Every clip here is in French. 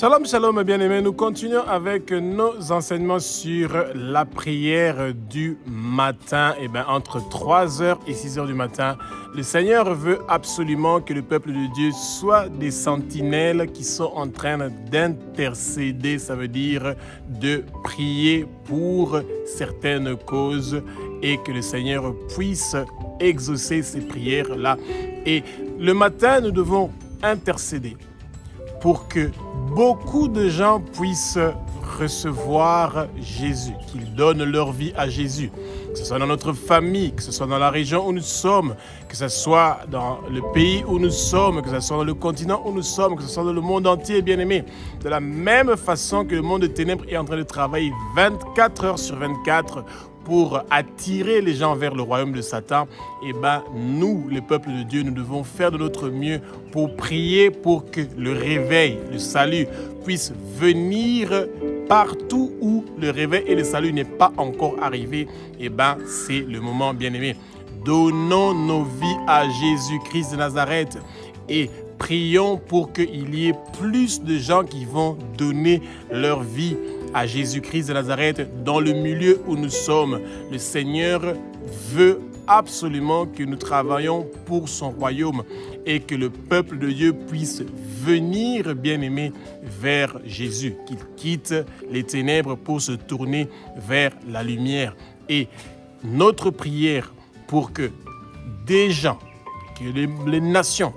Shalom, shalom, bien-aimés. Nous continuons avec nos enseignements sur la prière du matin. Entre 3h et 6h du matin, le Seigneur veut absolument que le peuple de Dieu soit des sentinelles qui sont en train d'intercéder. Ça veut dire de prier pour certaines causes et que le Seigneur puisse exaucer ces prières-là. Et le matin, nous devons intercéder pour que beaucoup de gens puissent recevoir Jésus, qu'ils donnent leur vie à Jésus, que ce soit dans notre famille, que ce soit dans la région où nous sommes, que ce soit dans le pays où nous sommes, que ce soit dans le continent où nous sommes, que ce soit dans le monde entier, bien-aimés. De la même façon que le monde de ténèbres est en train de travailler 24 heures sur 24 pour attirer les gens vers le royaume de Satan, nous, le peuple de Dieu, nous devons faire de notre mieux pour prier pour que le réveil, le salut puisse venir partout où le réveil et le salut n'est pas encore arrivé. C'est le moment, bien-aimé. Donnons nos vies à Jésus-Christ de Nazareth et prions pour qu'il y ait plus de gens qui vont donner leur vie à Jésus-Christ de Nazareth dans le milieu où nous sommes. Le Seigneur veut absolument que nous travaillions pour son royaume et que le peuple de Dieu puisse venir, bien-aimé, vers Jésus, qu'il quitte les ténèbres pour se tourner vers la lumière. Et notre prière pour que des gens, que les nations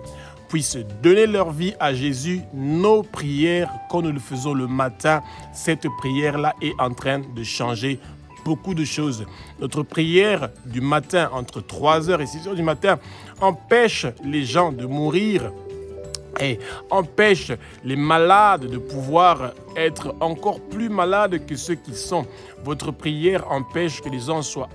puissent donner leur vie à Jésus, nos prières, quand nous le faisons le matin, cette prière-là est en train de changer beaucoup de choses. Notre prière du matin, entre 3h et 6h du matin, empêche les gens de mourir et empêche les malades de pouvoir être encore plus malades que ceux qui sont. Votre prière empêche que les gens soient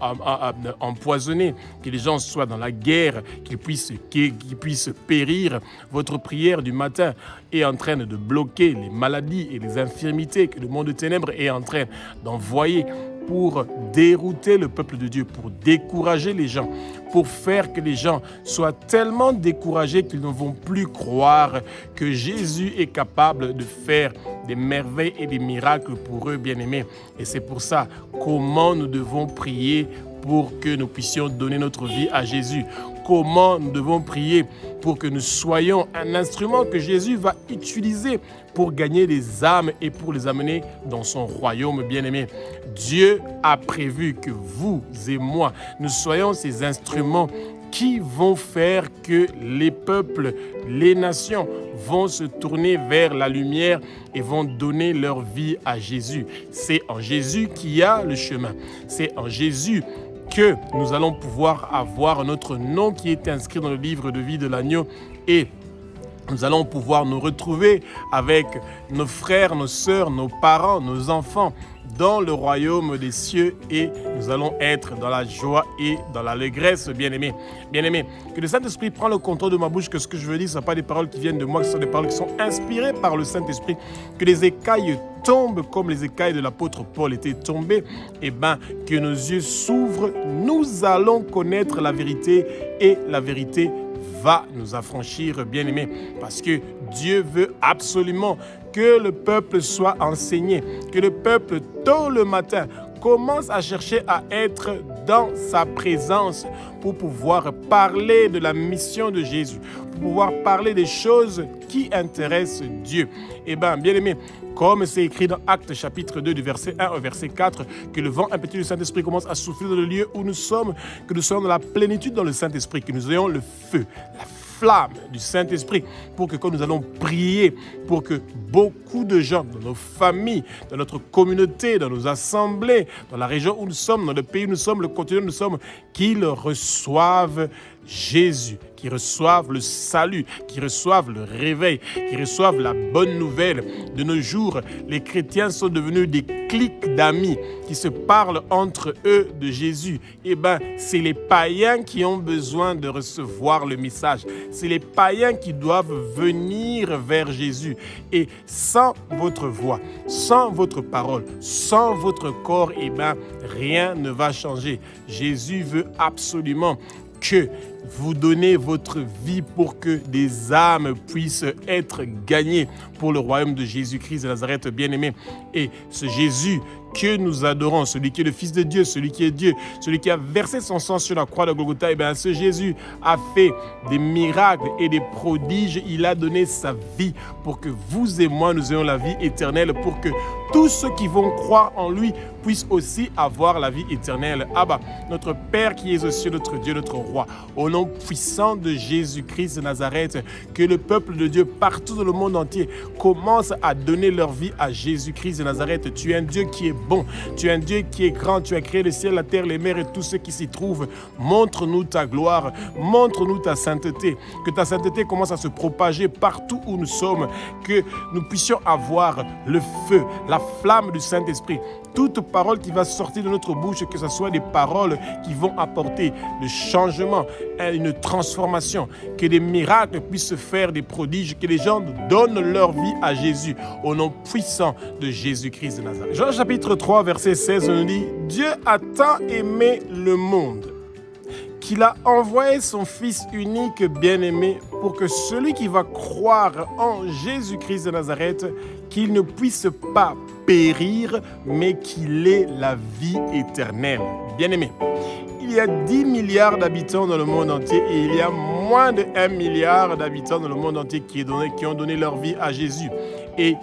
empoisonnés, que les gens soient dans la guerre, qu'ils puissent périr. Votre prière du matin est en train de bloquer les maladies et les infirmités que le monde de ténèbres est en train d'envoyer pour dérouter le peuple de Dieu, pour décourager les gens, pour faire que les gens soient tellement découragés qu'ils ne vont plus croire que Jésus est capable de faire des merveilles et des miracles pour eux, bien-aimés. Et c'est pour ça, comment nous devons prier pour que nous puissions donner notre vie à Jésus. Comment nous devons prier pour que nous soyons un instrument que Jésus va utiliser pour gagner des âmes et pour les amener dans son royaume, bien-aimé. Dieu a prévu que vous et moi, nous soyons ces instruments qui vont faire que les peuples, les nations vont se tourner vers la lumière et vont donner leur vie à Jésus. C'est en Jésus qu'il y a le chemin. C'est en Jésus que nous allons pouvoir avoir notre nom qui est inscrit dans le livre de vie de l'agneau et nous allons pouvoir nous retrouver avec nos frères, nos sœurs, nos parents, nos enfants dans le royaume des cieux et nous allons être dans la joie et dans l'allégresse, bien-aimés. Bien-aimés, que le Saint-Esprit prenne le contrôle de ma bouche, que ce que je veux dire, ce ne sont pas des paroles qui viennent de moi, ce sont des paroles qui sont inspirées par le Saint-Esprit, que les écailles tombent comme les écailles de l'apôtre Paul étaient tombées, que nos yeux s'ouvrent, nous allons connaître la vérité et la vérité va nous affranchir, bien-aimés, parce que Dieu veut absolument que le peuple soit enseigné, que le peuple, tôt le matin, commence à chercher à être dans sa présence pour pouvoir parler de la mission de Jésus, pour pouvoir parler des choses qui intéressent Dieu. Bien-aimés, comme c'est écrit dans Actes chapitre 2 du verset 1 au verset 4, que le vent impétueux du Saint-Esprit commence à souffler dans le lieu où nous sommes, que nous soyons dans la plénitude dans le Saint-Esprit, que nous ayons le feu, la flamme du Saint-Esprit, pour que quand nous allons prier, pour que beaucoup de gens, dans nos familles, dans notre communauté, dans nos assemblées, dans la région où nous sommes, dans le pays où nous sommes, le continent où nous sommes, qu'ils reçoivent Jésus, qu'ils reçoivent le salut, qu'ils reçoivent le réveil, qu'ils reçoivent la bonne nouvelle. De nos jours, les chrétiens sont devenus des cliques d'amis qui se parlent entre eux de Jésus. C'est les païens qui ont besoin de recevoir le message. C'est les païens qui doivent venir vers Jésus. Et sans votre voix, sans votre parole, sans votre corps, rien ne va changer. Jésus veut absolument que vous donnez votre vie pour que des âmes puissent être gagnées pour le royaume de Jésus-Christ de Nazareth, bien-aimé. Et ce Jésus que nous adorons, celui qui est le Fils de Dieu, celui qui est Dieu, celui qui a versé son sang sur la croix de Golgotha, et bien ce Jésus a fait des miracles et des prodiges. Il a donné sa vie pour que vous et moi, nous ayons la vie éternelle, pour que tous ceux qui vont croire en lui puissent aussi avoir la vie éternelle. Abba, notre Père qui es aux cieux, notre Dieu, notre Roi, au nom puissant de Jésus-Christ de Nazareth, que le peuple de Dieu partout dans le monde entier commence à donner leur vie à Jésus-Christ de Nazareth. Tu es un Dieu qui est bon, tu es un Dieu qui est grand, tu as créé le ciel, la terre, les mers et tout ce qui s'y trouve. Montre-nous ta gloire, montre-nous ta sainteté, que ta sainteté commence à se propager partout où nous sommes, que nous puissions avoir le feu, la flamme du Saint-Esprit. Toute parole qui va sortir de notre bouche, que ce soit des paroles qui vont apporter le changement, une transformation, que des miracles puissent se faire, des prodiges, que les gens donnent leur vie à Jésus, au nom puissant de Jésus-Christ de Nazareth. Jean chapitre 3, verset 16, on dit « Dieu a tant aimé le monde qu'il a envoyé son Fils unique bien-aimé pour que celui qui va croire en Jésus-Christ de Nazareth, qu'il ne puisse pas périr, mais qu'il ait la vie éternelle. » Bien-aimé, il y a 10 milliards d'habitants dans le monde entier et il y a moins de 1 milliard d'habitants dans le monde entier qui ont donné leur vie à Jésus. Et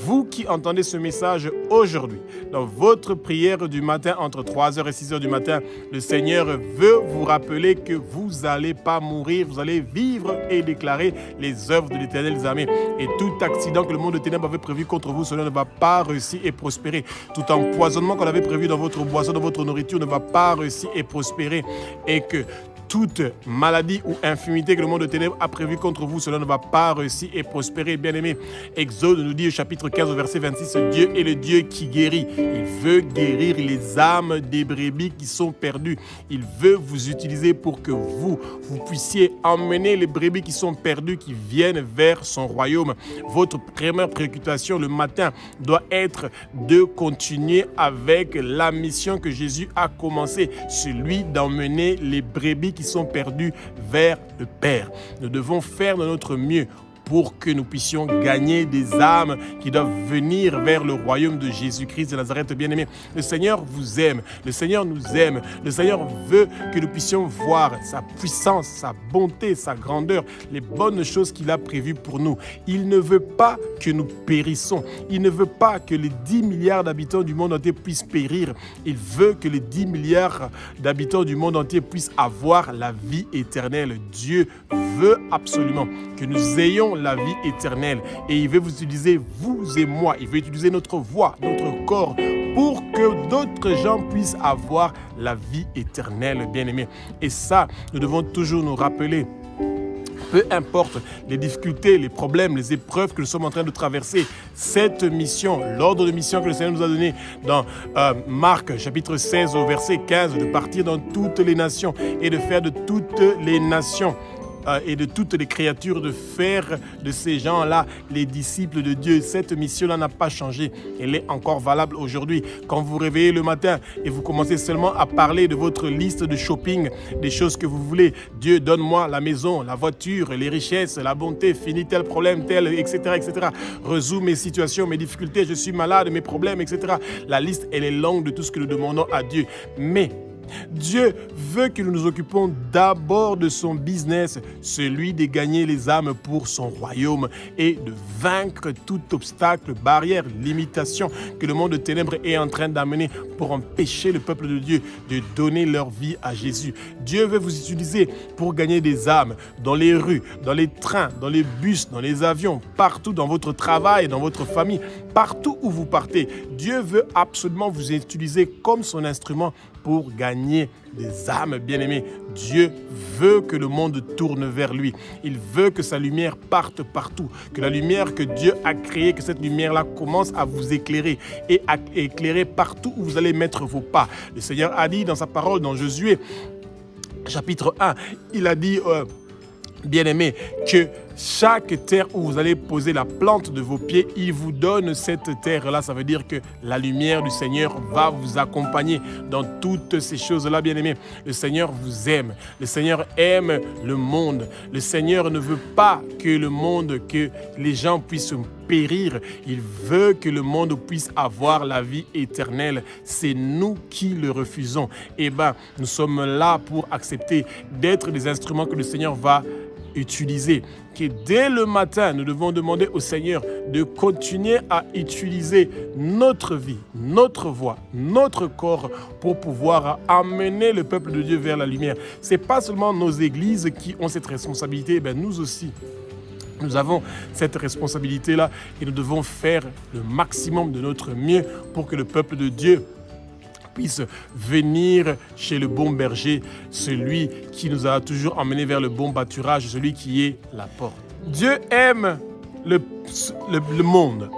vous qui entendez ce message aujourd'hui, dans votre prière du matin entre 3h et 6h du matin, le Seigneur veut vous rappeler que vous n'allez pas mourir, vous allez vivre et déclarer les œuvres de l'Éternel des armées. Et tout accident que le monde de ténèbres avait prévu contre vous, cela ne va pas réussir et prospérer. Tout empoisonnement qu'on avait prévu dans votre boisson, dans votre nourriture, ne va pas réussir et prospérer. Et que toute maladie ou infirmité que le monde de ténèbres a prévu contre vous, cela ne va pas réussir et prospérer. Bien-aimé, Exode nous dit au chapitre 15, au verset 26, Dieu est le Dieu qui guérit. Il veut guérir les âmes des brebis qui sont perdues. Il veut vous utiliser pour que vous puissiez emmener les brebis qui sont perdues, qui viennent vers son royaume. Votre première préoccupation le matin doit être de continuer avec la mission que Jésus a commencée, celui d'emmener les brebis qui sont perdus vers le Père. Nous devons faire de notre mieux pour que nous puissions gagner des âmes qui doivent venir vers le royaume de Jésus-Christ de Nazareth, bien-aimé. Le Seigneur vous aime, le Seigneur nous aime, le Seigneur veut que nous puissions voir sa puissance, sa bonté, sa grandeur, les bonnes choses qu'il a prévues pour nous. Il ne veut pas que nous périssons, il ne veut pas que les 10 milliards d'habitants du monde entier puissent périr, il veut que les 10 milliards d'habitants du monde entier puissent avoir la vie éternelle. Dieu veut absolument que nous ayons la vie éternelle et il veut vous utiliser, vous et moi, il veut utiliser notre voix, notre corps pour que d'autres gens puissent avoir la vie éternelle, bien-aimés. Et ça, nous devons toujours nous rappeler. Peu importe les difficultés, les problèmes, les épreuves que nous sommes en train de traverser, cette mission, l'ordre de mission que le Seigneur nous a donné dans Marc chapitre 16 au verset 15, de partir dans toutes les nations et de faire de toutes les nations et de toutes les créatures, de faire de ces gens-là les disciples de Dieu. Cette mission-là n'a pas changé. Elle est encore valable aujourd'hui. Quand vous vous réveillez le matin et vous commencez seulement à parler de votre liste de shopping, des choses que vous voulez. Dieu, donne-moi la maison, la voiture, les richesses, la bonté, finis tel problème, tel, etc., etc. Résous mes situations, mes difficultés, je suis malade, mes problèmes, etc. La liste, elle est longue de tout ce que nous demandons à Dieu. Mais Dieu veut que nous nous occupions d'abord de son business, celui de gagner les âmes pour son royaume et de vaincre tout obstacle, barrière, limitation que le monde de ténèbres est en train d'amener pour empêcher le peuple de Dieu de donner leur vie à Jésus. Dieu veut vous utiliser pour gagner des âmes dans les rues, dans les trains, dans les bus, dans les avions, partout dans votre travail, dans votre famille, partout où vous partez. Dieu veut absolument vous utiliser comme son instrument pour gagner des âmes, bien-aimés. Dieu veut que le monde tourne vers lui. Il veut que sa lumière parte partout, que la lumière que Dieu a créée, que cette lumière-là commence à vous éclairer et à éclairer partout où vous allez mettre vos pas. Le Seigneur a dit dans sa parole, dans Josué, chapitre 1, il a dit, bien-aimé, que chaque terre où vous allez poser la plante de vos pieds, il vous donne cette terre-là. Ça veut dire que la lumière du Seigneur va vous accompagner dans toutes ces choses-là, bien-aimés. Le Seigneur vous aime. Le Seigneur aime le monde. Le Seigneur ne veut pas que le monde, que les gens puissent périr. Il veut que le monde puisse avoir la vie éternelle. C'est nous qui le refusons. Eh bien, nous sommes là pour accepter d'être des instruments que le Seigneur va utiliser. Que dès le matin, nous devons demander au Seigneur de continuer à utiliser notre vie, notre voix, notre corps pour pouvoir amener le peuple de Dieu vers la lumière. Ce n'est pas seulement nos églises qui ont cette responsabilité, ben nous aussi. Nous avons cette responsabilité-là et nous devons faire le maximum de notre mieux pour que le peuple de Dieu puisse venir chez le bon berger, celui qui nous a toujours emmenés vers le bon pâturage, celui qui est la porte. Dieu aime le monde.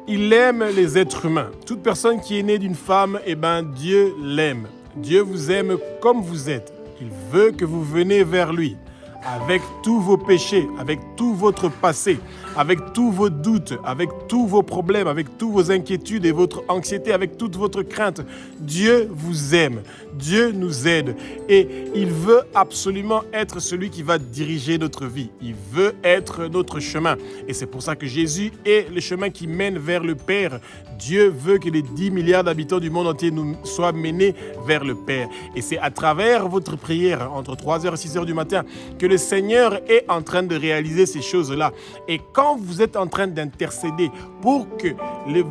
Il aime les êtres humains. Toute personne qui est née d'une femme, eh ben, Dieu l'aime. Dieu vous aime comme vous êtes. Il veut que vous venez vers lui. Avec tous vos péchés, avec tout votre passé, avec tous vos doutes, avec tous vos problèmes, avec toutes vos inquiétudes et votre anxiété, avec toute votre crainte. Dieu vous aime, Dieu nous aide et il veut absolument être celui qui va diriger notre vie. Il veut être notre chemin et c'est pour ça que Jésus est le chemin qui mène vers le Père. Dieu veut que les 10 milliards d'habitants du monde entier nous soient menés vers le Père. Et c'est à travers votre prière entre 3h et 6h du matin que le Seigneur est en train de réaliser ces choses-là. Et quand vous êtes en train d'intercéder pour que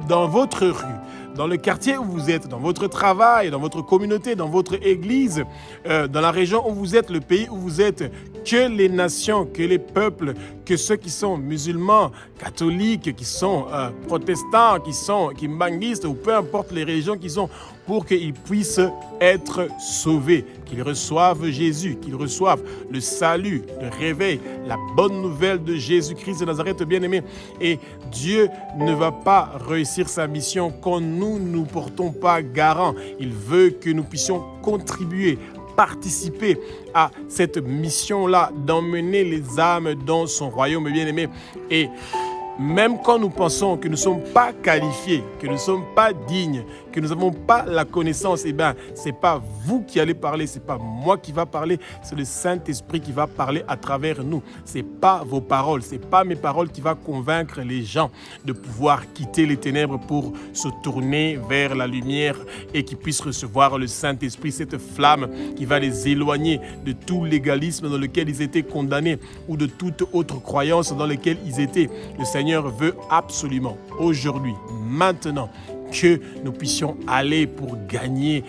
dans votre rue, dans le quartier où vous êtes, dans votre travail, dans votre communauté, dans votre église, dans la région où vous êtes, le pays où vous êtes, que les nations, que les peuples, que ceux qui sont musulmans, catholiques, qui sont protestants, qui sont kimbanguistes, ou peu importe les religions qui sont, pour qu'ils puissent être sauvés, qu'ils reçoivent Jésus, qu'ils reçoivent le salut, le réveil, la bonne nouvelle de Jésus-Christ de Nazareth, bien-aimé. Et Dieu ne va pas réussir sa mission quand nous ne nous portons pas garant. Il veut que nous puissions contribuer, participer à cette mission-là, d'emmener les âmes dans son royaume, bien-aimé. Et même quand nous pensons que nous ne sommes pas qualifiés, que nous ne sommes pas dignes, que nous n'avons pas la connaissance, eh bien, ce n'est pas vous qui allez parler, ce n'est pas moi qui va parler, c'est le Saint-Esprit qui va parler à travers nous. Ce n'est pas vos paroles, ce n'est pas mes paroles qui va convaincre les gens de pouvoir quitter les ténèbres pour se tourner vers la lumière et qu'ils puissent recevoir le Saint-Esprit, cette flamme qui va les éloigner de tout légalisme dans lequel ils étaient condamnés ou de toute autre croyance dans laquelle ils étaient. Le Seigneur veut absolument, aujourd'hui, maintenant, que nous puissions aller pour gagner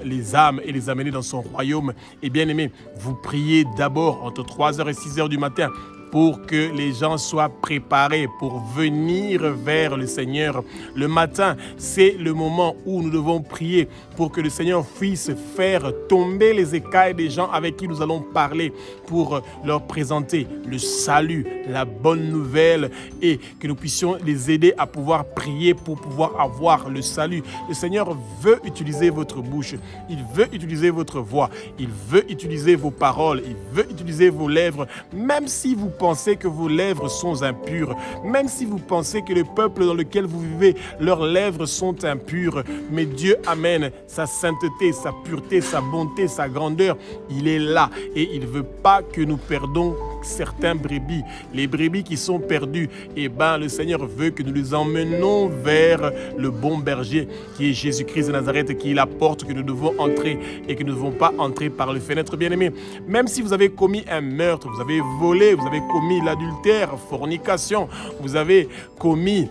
les âmes et les amener dans son royaume. Et bien aimé, vous priez d'abord entre 3h et 6h du matin pour que les gens soient préparés pour venir vers le Seigneur. Le matin, c'est le moment où nous devons prier pour que le Seigneur puisse faire tomber les écailles des gens avec qui nous allons parler pour leur présenter le salut, la bonne nouvelle et que nous puissions les aider à pouvoir prier pour pouvoir avoir le salut. Le Seigneur veut utiliser votre bouche, il veut utiliser votre voix, il veut utiliser vos paroles, il veut utiliser vos lèvres, même si vous pensez que vos lèvres sont impures, même si vous pensez que le peuple dans lequel vous vivez, leurs lèvres sont impures, mais Dieu amène sa sainteté, sa pureté, sa bonté, sa grandeur. Il est là et il ne veut pas que nous perdons certains brebis. Les brebis qui sont perdues, eh ben, le Seigneur veut que nous les emmenons vers le bon berger qui est Jésus-Christ de Nazareth, qui est la porte que nous devons entrer et que nous ne devons pas entrer par les fenêtres, bien-aimés. Même si vous avez commis un meurtre, vous avez volé, vous avez commis l'adultère, fornication, vous avez commis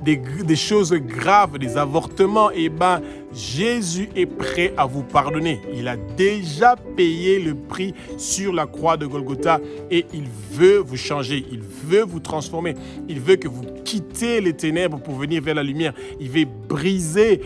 des choses graves, des avortements, et ben Jésus est prêt à vous pardonner. Il a déjà payé le prix sur la croix de Golgotha et il veut vous changer, il veut vous transformer, il veut que vous quittez les ténèbres pour venir vers la lumière. Il veut briser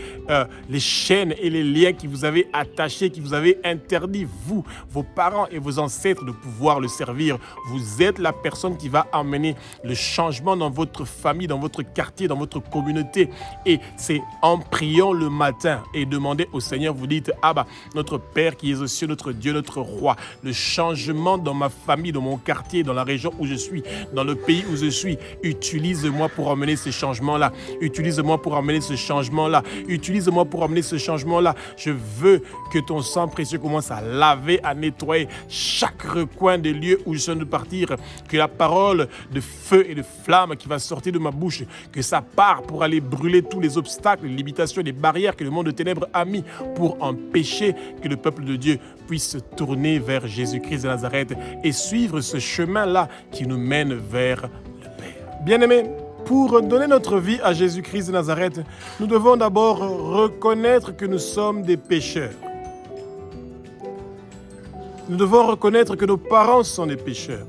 les chaînes et les liens qui vous avaient attachés, qui vous avaient interdit, vous, vos parents et vos ancêtres, de pouvoir le servir. Vous êtes la personne qui va amener le changement dans votre famille, dans votre quartier, dans votre communauté. Et c'est en priant le matin matin et demandez au Seigneur, vous dites, Abba, notre Père qui es aux cieux, notre Dieu, notre Roi, le changement dans ma famille, dans mon quartier, dans la région où je suis, dans le pays où je suis, utilise-moi pour emmener ces changements-là. Utilise-moi pour emmener ce changement-là. Utilise-moi pour emmener ce changement-là. Je veux que ton sang précieux commence à laver, à nettoyer chaque recoin des lieux où je suis de partir. Que la parole de feu et de flamme qui va sortir de ma bouche, que ça part pour aller brûler tous les obstacles, les limitations, les barrières que le monde de ténèbres a mis pour empêcher que le peuple de Dieu puisse se tourner vers Jésus-Christ de Nazareth et suivre ce chemin-là qui nous mène vers le Père. Bien-aimés, pour donner notre vie à Jésus-Christ de Nazareth, nous devons d'abord reconnaître que nous sommes des pécheurs. Nous devons reconnaître que nos parents sont des pécheurs.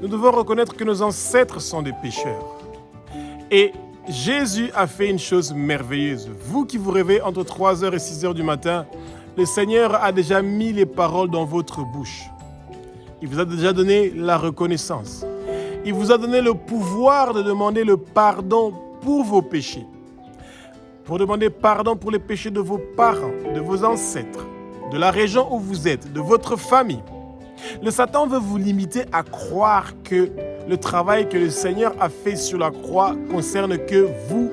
Nous devons reconnaître que nos ancêtres sont des pécheurs. Et Jésus a fait une chose merveilleuse. Vous qui vous réveillez entre 3h et 6h du matin, le Seigneur a déjà mis les paroles dans votre bouche. Il vous a déjà donné la reconnaissance. Il vous a donné le pouvoir de demander le pardon pour vos péchés. Pour demander pardon pour les péchés de vos parents, de vos ancêtres, de la région où vous êtes, de votre famille. Le Satan veut vous limiter à croire que le travail que le Seigneur a fait sur la croix concerne que vous,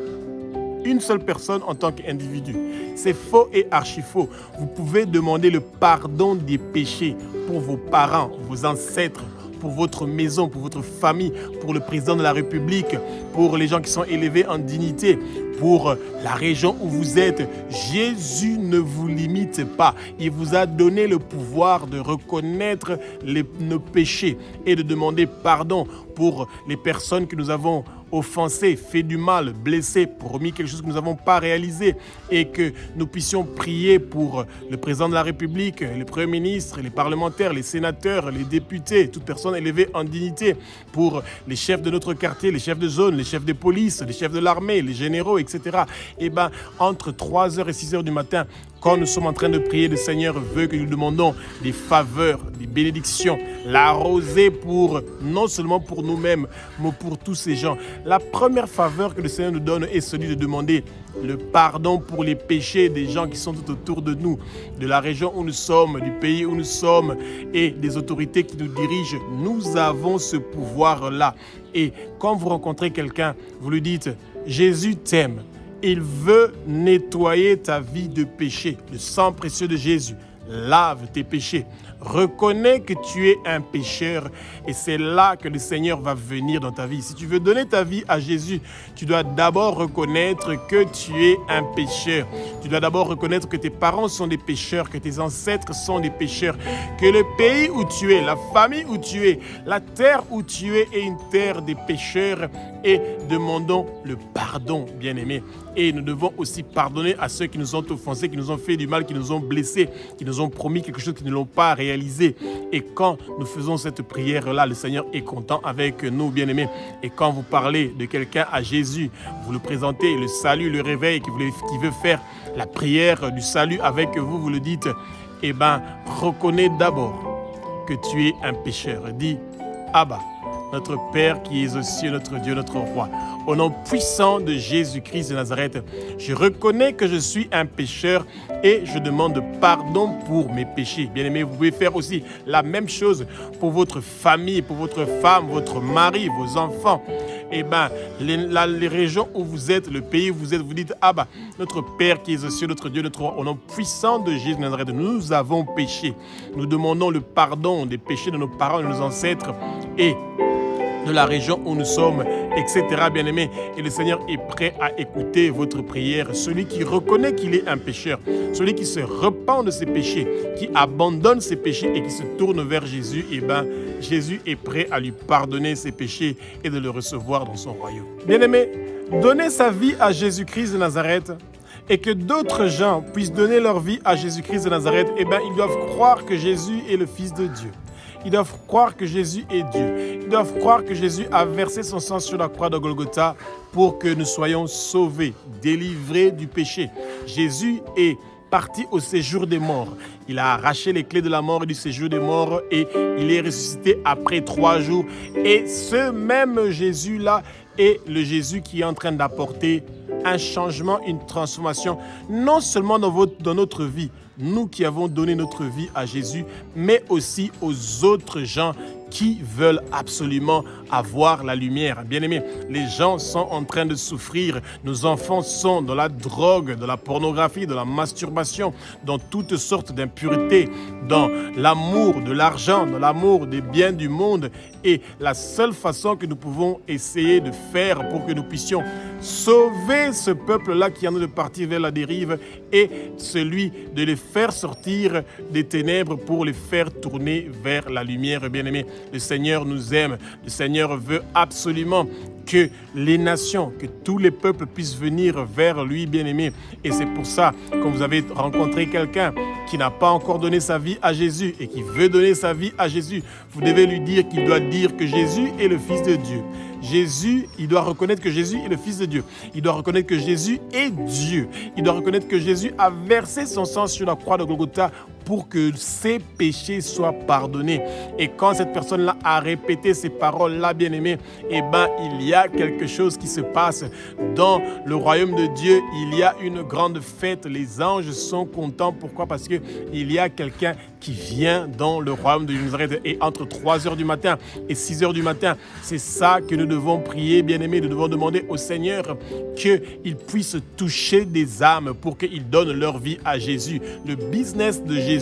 une seule personne en tant qu'individu. C'est faux et archi-faux. Vous pouvez demander le pardon des péchés pour vos parents, vos ancêtres, pour votre maison, pour votre famille, pour le président de la République, pour les gens qui sont élevés en dignité, pour la région où vous êtes. Jésus ne vous limite pas. Il vous a donné le pouvoir de reconnaître nos péchés et de demander pardon pour les personnes que nous avons offensées, fait du mal, blessées, promis quelque chose que nous n'avons pas réalisé, et que nous puissions prier pour le président de la République, le Premier ministre, les parlementaires, les sénateurs, les députés, toute personne élevée en dignité, pour les chefs de notre quartier, les chefs de zone, les chefs de police, les chefs de l'armée, les généraux, etc. Et bien, entre 3h et 6h du matin, quand nous sommes en train de prier, le Seigneur veut que nous demandons des faveurs, des bénédictions, la rosée pour, non seulement pour nous-mêmes, mais pour tous ces gens. La première faveur que le Seigneur nous donne est celui de demander le pardon pour les péchés des gens qui sont tout autour de nous, de la région où nous sommes, du pays où nous sommes et des autorités qui nous dirigent. Nous avons ce pouvoir-là. Et quand vous rencontrez quelqu'un, vous lui dites « Jésus t'aime ». Il veut nettoyer ta vie de péché. Le sang précieux de Jésus lave tes péchés. Reconnais que tu es un pécheur et c'est là que le Seigneur va venir dans ta vie. Si tu veux donner ta vie à Jésus, tu dois d'abord reconnaître que tu es un pécheur. Tu dois d'abord reconnaître que tes parents sont des pécheurs, que tes ancêtres sont des pécheurs, que le pays où tu es, la famille où tu es, la terre où tu es est une terre des pécheurs. Et demandons le pardon, bien-aimés. Et nous devons aussi pardonner à ceux qui nous ont offensés, qui nous ont fait du mal, qui nous ont blessés, qui nous ont promis quelque chose qu'ils ne l'ont pas réalisé. Et quand nous faisons cette prière-là, le Seigneur est content avec nous, bien-aimés. Et quand vous parlez de quelqu'un à Jésus, vous le présentez, le salut, le réveil, qui veut faire la prière du salut avec vous, vous le dites, eh bien, reconnais d'abord que tu es un pécheur. Dis, Abba, notre Père qui es aux cieux, notre Dieu, notre Roi. Au nom puissant de Jésus-Christ de Nazareth, je reconnais que je suis un pécheur et je demande pardon pour mes péchés. Bien-aimés, vous pouvez faire aussi la même chose pour votre famille, pour votre femme, votre mari, vos enfants. Eh bien, les régions où vous êtes, le pays où vous êtes, vous dites, ah bah, notre Père qui est aux cieux, notre Dieu, notre Roi, au nom puissant de Jésus de Nazareth, nous avons péché. Nous demandons le pardon des péchés de nos parents et de nos ancêtres et de la région où nous sommes, etc. Bien-aimés. Et le Seigneur est prêt à écouter votre prière. Celui qui reconnaît qu'il est un pécheur, celui qui se repent de ses péchés, qui abandonne ses péchés et qui se tourne vers Jésus, eh bien, Jésus est prêt à lui pardonner ses péchés et de le recevoir dans son royaume. Bien-aimés, donner sa vie à Jésus-Christ de Nazareth et que d'autres gens puissent donner leur vie à Jésus-Christ de Nazareth, eh bien, ils doivent croire que Jésus est le Fils de Dieu. Ils doivent croire que Jésus est Dieu. Ils doivent croire que Jésus a versé son sang sur la croix de Golgotha pour que nous soyons sauvés, délivrés du péché. Jésus est parti au séjour des morts. Il a arraché les clés de la mort et du séjour des morts et il est ressuscité après 3 jours. Et ce même Jésus-là est le Jésus qui est en train d'apporter un changement, une transformation, non seulement dans notre vie, nous qui avons donné notre vie à Jésus, mais aussi aux autres gens qui veulent absolument avoir la lumière. Bien-aimés, les gens sont en train de souffrir. Nos enfants sont dans la drogue, dans la pornographie, dans la masturbation, dans toutes sortes d'impuretés, dans l'amour de l'argent, dans l'amour des biens du monde. Et la seule façon que nous pouvons essayer de faire pour que nous puissions sauver ce peuple-là qui est en train de partir vers la dérive est celui de les faire sortir des ténèbres pour les faire tourner vers la lumière. Bien-aimés, le Seigneur nous aime. Le Seigneur veut absolument que les nations, que tous les peuples puissent venir vers lui, bien-aimé. Et c'est pour ça, quand vous avez rencontré quelqu'un qui n'a pas encore donné sa vie à Jésus et qui veut donner sa vie à Jésus, vous devez lui dire qu'il doit dire que Jésus est le Fils de Dieu. Jésus, il doit reconnaître que Jésus est le Fils de Dieu. Il doit reconnaître que Jésus est Dieu. Il doit reconnaître que Jésus a versé son sang sur la croix de Golgotha pour que ses péchés soient pardonnés. Et quand cette personne-là a répété ces paroles-là, bien-aimés, eh bien, il y a quelque chose qui se passe dans le royaume de Dieu. Il y a une grande fête. Les anges sont contents. Pourquoi? Parce qu'il y a quelqu'un qui vient dans le royaume de Nazareth. Et entre 3 heures du matin et 6 heures du matin, c'est ça que nous devons prier, bien-aimés. Nous devons demander au Seigneur qu'il puisse toucher des âmes pour qu'ils donnent leur vie à Jésus. Le business de Jésus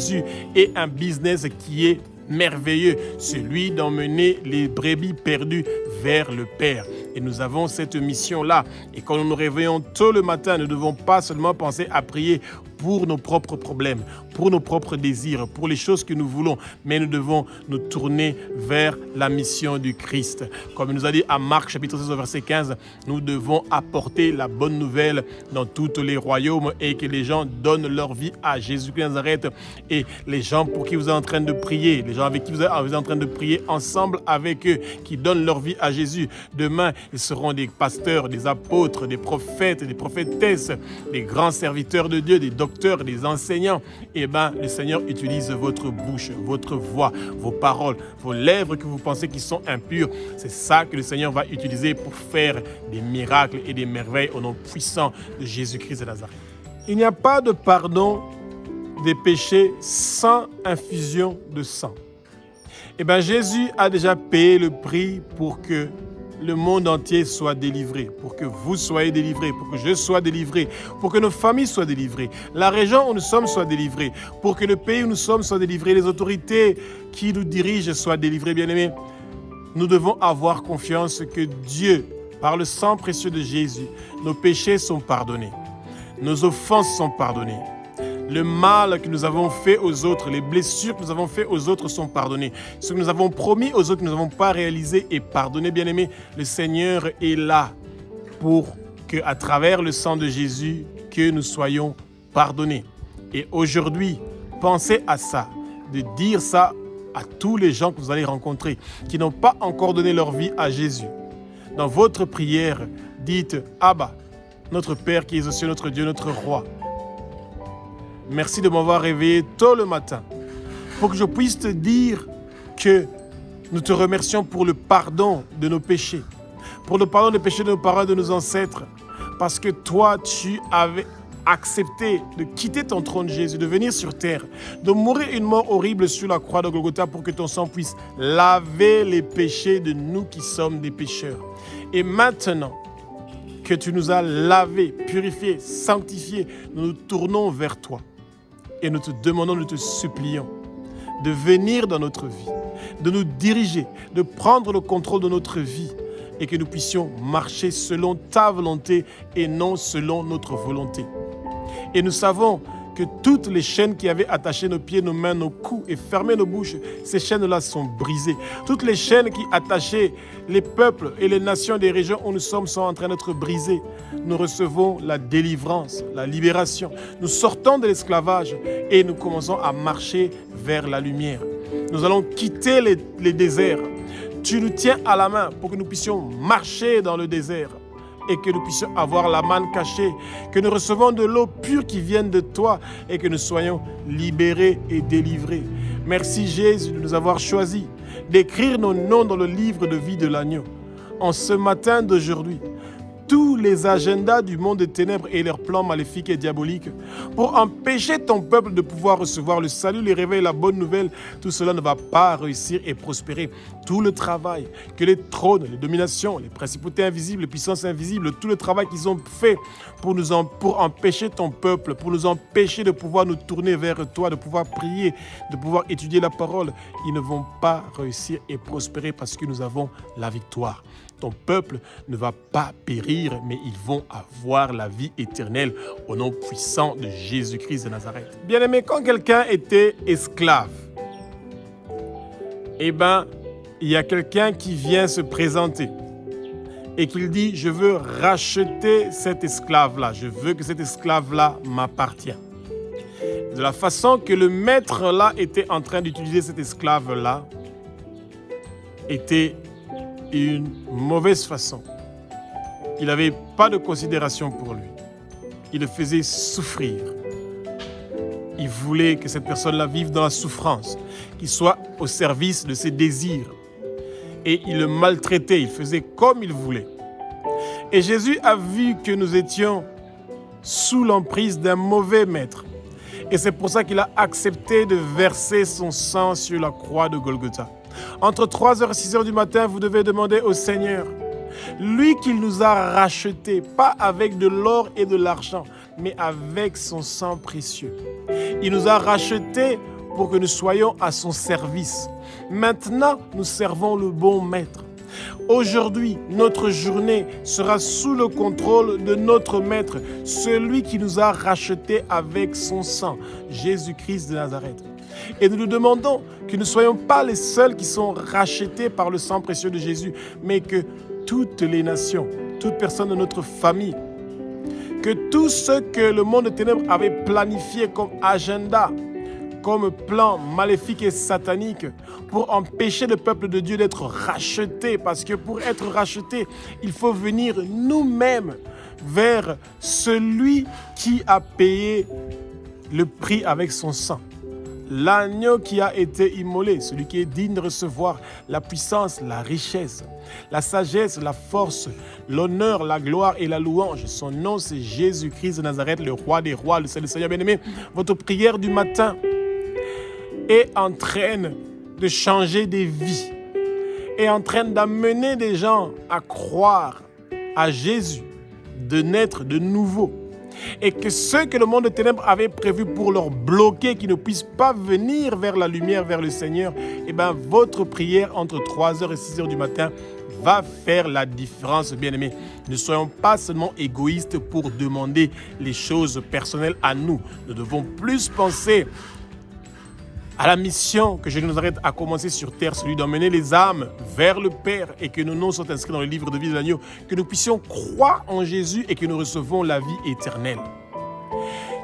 est un business qui est merveilleux, celui d'emmener les brebis perdues vers le Père. Et nous avons cette mission-là. Et quand nous nous réveillons tôt le matin, nous ne devons pas seulement penser à prier pour nos propres problèmes, pour nos propres désirs, pour les choses que nous voulons, mais nous devons nous tourner vers la mission du Christ. Comme il nous a dit à Marc chapitre 16 verset 15, nous devons apporter la bonne nouvelle dans tous les royaumes et que les gens donnent leur vie à Jésus-Christ de Nazareth. Et les gens pour qui vous êtes en train de prier, les gens avec qui vous êtes en train de prier ensemble avec eux, qui donnent leur vie à Jésus, demain, ils seront des pasteurs, des apôtres, des prophètes, des prophétesses, des grands serviteurs de Dieu, des docteurs, des enseignants. Eh bien, le Seigneur utilise votre bouche, votre voix, vos paroles, vos lèvres que vous pensez qui sont impures. C'est ça que le Seigneur va utiliser pour faire des miracles et des merveilles au nom puissant de Jésus-Christ de Nazareth. Il n'y a pas de pardon des péchés sans infusion de sang. Eh bien, Jésus a déjà payé le prix pour que le monde entier soit délivré, pour que vous soyez délivrés, pour que je sois délivré, pour que nos familles soient délivrées, la région où nous sommes soit délivrée, pour que le pays où nous sommes soit délivré, les autorités qui nous dirigent soient délivrées, bien-aimés. Nous devons avoir confiance que Dieu, par le sang précieux de Jésus, nos péchés sont pardonnés, nos offenses sont pardonnées. Le mal que nous avons fait aux autres, les blessures que nous avons fait aux autres sont pardonnées. Ce que nous avons promis aux autres que nous n'avons pas réalisé est pardonné, bien-aimés. Le Seigneur est là pour qu'à travers le sang de Jésus, que nous soyons pardonnés. Et aujourd'hui, pensez à ça, de dire ça à tous les gens que vous allez rencontrer, qui n'ont pas encore donné leur vie à Jésus. Dans votre prière, dites « Abba, notre Père qui est aux cieux, notre Dieu, notre Roi. » Merci de m'avoir réveillé tôt le matin pour que je puisse te dire que nous te remercions pour le pardon de nos péchés, pour le pardon des péchés de nos parents et de nos ancêtres, parce que toi, tu avais accepté de quitter ton trône, Jésus, de venir sur terre, de mourir une mort horrible sur la croix de Golgotha pour que ton sang puisse laver les péchés de nous qui sommes des pécheurs. Et maintenant que tu nous as lavés, purifiés, sanctifiés, nous nous tournons vers toi. Et nous te demandons, nous te supplions de venir dans notre vie, de nous diriger, de prendre le contrôle de notre vie et que nous puissions marcher selon ta volonté et non selon notre volonté. Et nous savons que toutes les chaînes qui avaient attaché nos pieds, nos mains, nos coups et fermé nos bouches, ces chaînes-là sont brisées. Toutes les chaînes qui attachaient les peuples et les nations des régions où nous sommes sont en train d'être brisées. Nous recevons la délivrance, la libération. Nous sortons de l'esclavage et nous commençons à marcher vers la lumière. Nous allons quitter les déserts. Tu nous tiens à la main pour que nous puissions marcher dans le désert et que nous puissions avoir la manne cachée, que nous recevons de l'eau pure qui vienne de toi et que nous soyons libérés et délivrés. Merci Jésus de nous avoir choisis, d'écrire nos noms dans le livre de vie de l'agneau. En ce matin d'aujourd'hui, tous les agendas du monde des ténèbres et leurs plans maléfiques et diaboliques pour empêcher ton peuple de pouvoir recevoir le salut, les réveils, la bonne nouvelle. Tout cela ne va pas réussir et prospérer. Tout le travail que les trônes, les dominations, les principautés invisibles, les puissances invisibles, tout le travail qu'ils ont fait pour empêcher ton peuple, pour nous empêcher de pouvoir nous tourner vers toi, de pouvoir prier, de pouvoir étudier la parole, ils ne vont pas réussir et prospérer parce que nous avons la victoire. Ton peuple ne va pas périr, mais ils vont avoir la vie éternelle au nom puissant de Jésus-Christ de Nazareth. Bien-aimé, quand quelqu'un était esclave, il y a quelqu'un qui vient se présenter et qui dit « Je veux racheter cet esclave-là. Je veux que cet esclave-là m'appartienne. » De la façon que le maître-là était en train d'utiliser cet esclave-là, était une mauvaise façon. Il n'avait pas de considération pour lui. Il le faisait souffrir. Il voulait que cette personne-là vive dans la souffrance, qu'il soit au service de ses désirs. Et il le maltraitait, il faisait comme il voulait. Et Jésus a vu que nous étions sous l'emprise d'un mauvais maître. Et c'est pour ça qu'il a accepté de verser son sang sur la croix de Golgotha. Entre 3h et 6h du matin, vous devez demander au Seigneur, lui qui nous a rachetés, pas avec de l'or et de l'argent, mais avec son sang précieux. Il nous a rachetés pour que nous soyons à son service. Maintenant, nous servons le bon maître. Aujourd'hui, notre journée sera sous le contrôle de notre maître, celui qui nous a rachetés avec son sang, Jésus-Christ de Nazareth. Et nous nous demandons que nous ne soyons pas les seuls qui sont rachetés par le sang précieux de Jésus, mais que toutes les nations, toute personne de notre famille, que tout ce que le monde des ténèbres avait planifié comme agenda, comme plan maléfique et satanique pour empêcher le peuple de Dieu d'être racheté. Parce que pour être racheté, il faut venir nous-mêmes vers celui qui a payé le prix avec son sang. L'agneau qui a été immolé, celui qui est digne de recevoir la puissance, la richesse, la sagesse, la force, l'honneur, la gloire et la louange. Son nom, c'est Jésus-Christ de Nazareth, le roi des rois, le Seigneur bien-aimé. Votre prière du matin est en train de changer des vies, est en train d'amener des gens à croire à Jésus, de naître de nouveau. Et que ceux que le monde des ténèbres avait prévu pour leur bloquer, qui ne puissent pas venir vers la lumière, vers le Seigneur, votre prière entre 3h et 6h du matin va faire la différence, bien-aimés. Ne soyons pas seulement égoïstes pour demander les choses personnelles à nous. Nous devons plus penser à la mission que Jésus de Nazareth a commencé sur terre, celui d'emmener les âmes vers le Père et que nos noms sont inscrits dans le livre de vie de l'agneau, que nous puissions croire en Jésus et que nous recevons la vie éternelle.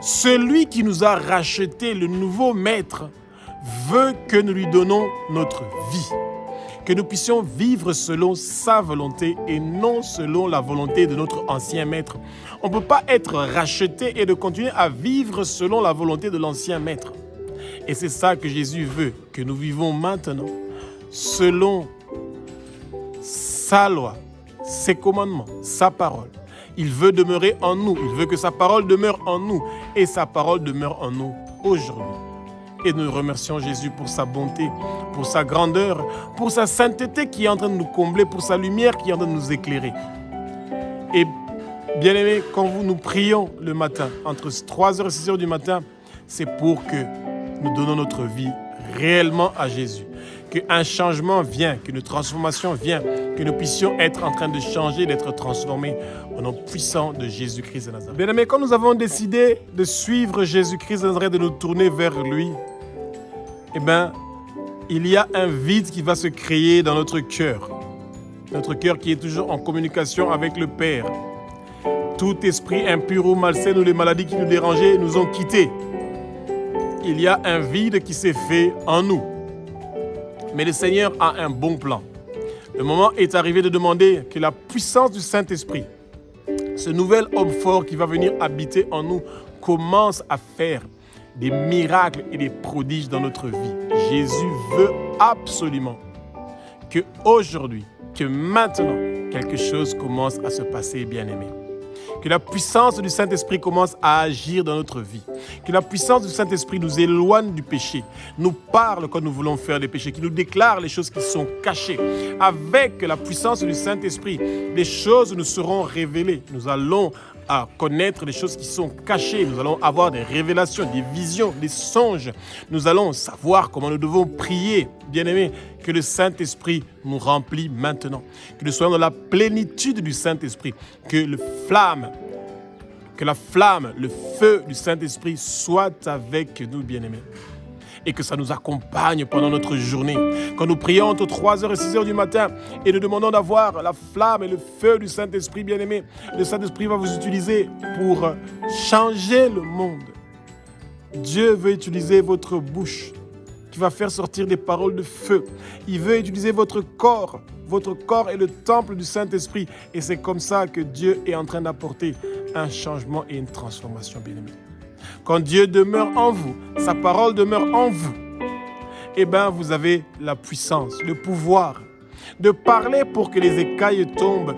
Celui qui nous a rachetés, le nouveau maître, veut que nous lui donnons notre vie, que nous puissions vivre selon sa volonté et non selon la volonté de notre ancien maître. On ne peut pas être racheté et de continuer à vivre selon la volonté de l'ancien maître. Et c'est ça que Jésus veut, que nous vivons maintenant, selon sa loi, ses commandements, sa parole. Il veut demeurer en nous, il veut que sa parole demeure en nous, et sa parole demeure en nous aujourd'hui. Et nous remercions Jésus pour sa bonté, pour sa grandeur, pour sa sainteté qui est en train de nous combler, pour sa lumière qui est en train de nous éclairer. Et bien-aimés, quand nous prions le matin, entre 3h et 6h du matin, c'est pour que nous donnons notre vie réellement à Jésus. Qu'un changement vienne, qu'une transformation vienne, que nous puissions être en train de changer, d'être transformés au nom puissant de Jésus-Christ de Nazareth. Bien-aimés, quand nous avons décidé de suivre Jésus-Christ de Nazareth, de nous tourner vers lui, il y a un vide qui va se créer dans notre cœur. Notre cœur qui est toujours en communication avec le Père. Tout esprit impur ou malsain ou les maladies qui nous dérangeaient nous ont quittés. Il y a un vide qui s'est fait en nous. Mais le Seigneur a un bon plan. Le moment est arrivé de demander que la puissance du Saint-Esprit, ce nouvel homme fort qui va venir habiter en nous, commence à faire des miracles et des prodiges dans notre vie. Jésus veut absolument que aujourd'hui, que maintenant, quelque chose commence à se passer, bien-aimés. Que la puissance du Saint-Esprit commence à agir dans notre vie. Que la puissance du Saint-Esprit nous éloigne du péché, nous parle quand nous voulons faire des péchés, qui nous déclare les choses qui sont cachées. Avec la puissance du Saint-Esprit, les choses nous seront révélées. Nous allons connaître les choses qui sont cachées. Nous allons avoir des révélations, des visions, des songes. Nous allons savoir comment nous devons prier. Bien-aimés, que le Saint-Esprit nous remplit maintenant. Que nous soyons dans la plénitude du Saint-Esprit. Que la flamme, le feu du Saint-Esprit soit avec nous, bien-aimés. Et que ça nous accompagne pendant notre journée. Quand nous prions entre 3h et 6h du matin et nous demandons d'avoir la flamme et le feu du Saint-Esprit, bien-aimé, le Saint-Esprit va vous utiliser pour changer le monde. Dieu veut utiliser votre bouche qui va faire sortir des paroles de feu. Il veut utiliser votre corps. Votre corps est le temple du Saint-Esprit. Et c'est comme ça que Dieu est en train d'apporter un changement et une transformation, bien-aimé. Quand Dieu demeure en vous, sa parole demeure en vous, eh bien, vous avez la puissance, le pouvoir de parler pour que les écailles tombent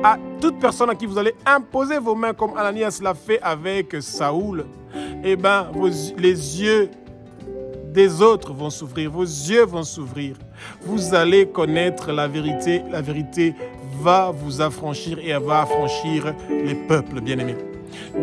à toute personne à qui vous allez imposer vos mains, comme Ananias l'a fait avec Saoul. Eh bien, les yeux des autres vont s'ouvrir, vos yeux vont s'ouvrir. Vous allez connaître la vérité va vous affranchir et elle va affranchir les peuples, bien-aimés.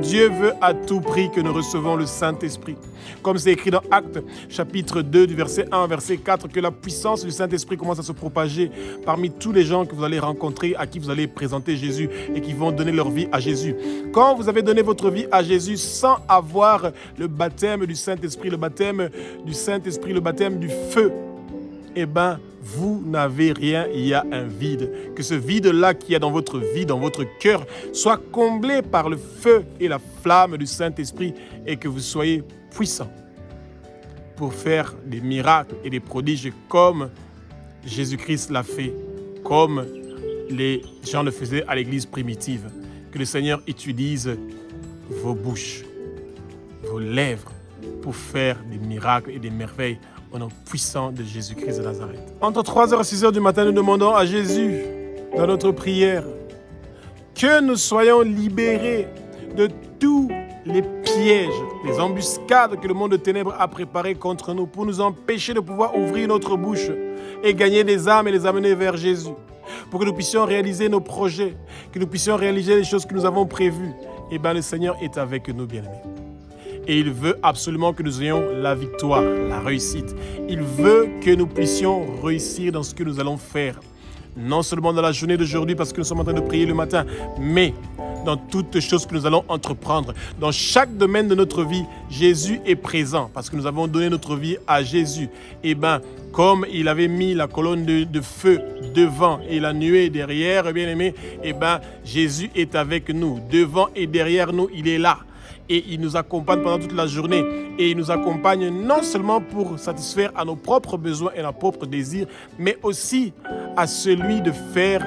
Dieu veut à tout prix que nous recevons le Saint-Esprit. Comme c'est écrit dans Actes, chapitre 2, du verset 1 au verset 4, que la puissance du Saint-Esprit commence à se propager parmi tous les gens que vous allez rencontrer, à qui vous allez présenter Jésus et qui vont donner leur vie à Jésus. Quand vous avez donné votre vie à Jésus sans avoir le baptême du Saint-Esprit, le baptême du feu, eh bien, vous n'avez rien, il y a un vide. Que ce vide-là qu'il y a dans votre vie, dans votre cœur, soit comblé par le feu et la flamme du Saint-Esprit et que vous soyez puissants pour faire des miracles et des prodiges comme Jésus-Christ l'a fait, comme les gens le faisaient à l'église primitive. Que le Seigneur utilise vos bouches, vos lèvres pour faire des miracles et des merveilles au nom puissant de Jésus-Christ de Nazareth. Entre 3h et 6h du matin, nous demandons à Jésus, dans notre prière, que nous soyons libérés de tous les pièges, les embuscades que le monde de ténèbres a préparées contre nous pour nous empêcher de pouvoir ouvrir notre bouche et gagner des âmes et les amener vers Jésus. Pour que nous puissions réaliser nos projets, que nous puissions réaliser les choses que nous avons prévues. Eh bien, le Seigneur est avec nous, bien-aimés. Et il veut absolument que nous ayons la victoire, la réussite. Il veut que nous puissions réussir dans ce que nous allons faire. Non seulement dans la journée d'aujourd'hui parce que nous sommes en train de prier le matin, mais dans toutes choses que nous allons entreprendre. Dans chaque domaine de notre vie, Jésus est présent parce que nous avons donné notre vie à Jésus. Et bien, comme il avait mis la colonne de feu devant et la nuée derrière, bien aimé, et bien, Jésus est avec nous. Devant et derrière nous, il est là. Et il nous accompagne pendant toute la journée. Et il nous accompagne non seulement pour satisfaire à nos propres besoins et nos propres désirs, mais aussi à celui de faire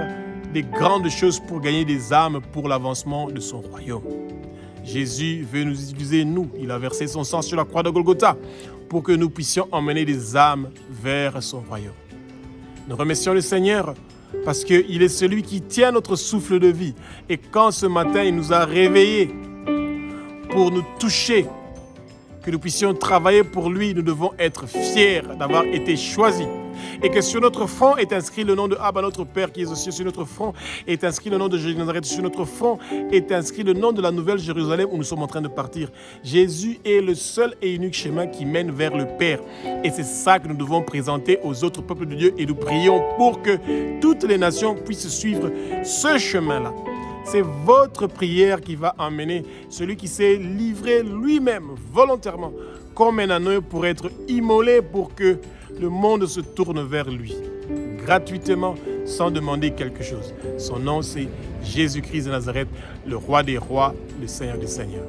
des grandes choses pour gagner des âmes pour l'avancement de son royaume. Jésus veut nous utiliser, nous. Il a versé son sang sur la croix de Golgotha pour que nous puissions emmener des âmes vers son royaume. Nous remercions le Seigneur parce qu'il est celui qui tient notre souffle de vie. Et quand ce matin, il nous a réveillés, pour nous toucher, que nous puissions travailler pour lui, nous devons être fiers d'avoir été choisis. Et que sur notre front est inscrit le nom de Abba, notre Père qui est aux cieux. Sur notre front est inscrit le nom de Jésus de Nazareth. Sur notre front est inscrit le nom de la nouvelle Jérusalem où nous sommes en train de partir. Jésus est le seul et unique chemin qui mène vers le Père. Et c'est ça que nous devons présenter aux autres peuples de Dieu. Et nous prions pour que toutes les nations puissent suivre ce chemin-là. C'est votre prière qui va emmener celui qui s'est livré lui-même volontairement comme un agneau pour être immolé pour que le monde se tourne vers lui, gratuitement, sans demander quelque chose. Son nom, c'est Jésus-Christ de Nazareth, le roi des rois, le Seigneur des seigneurs.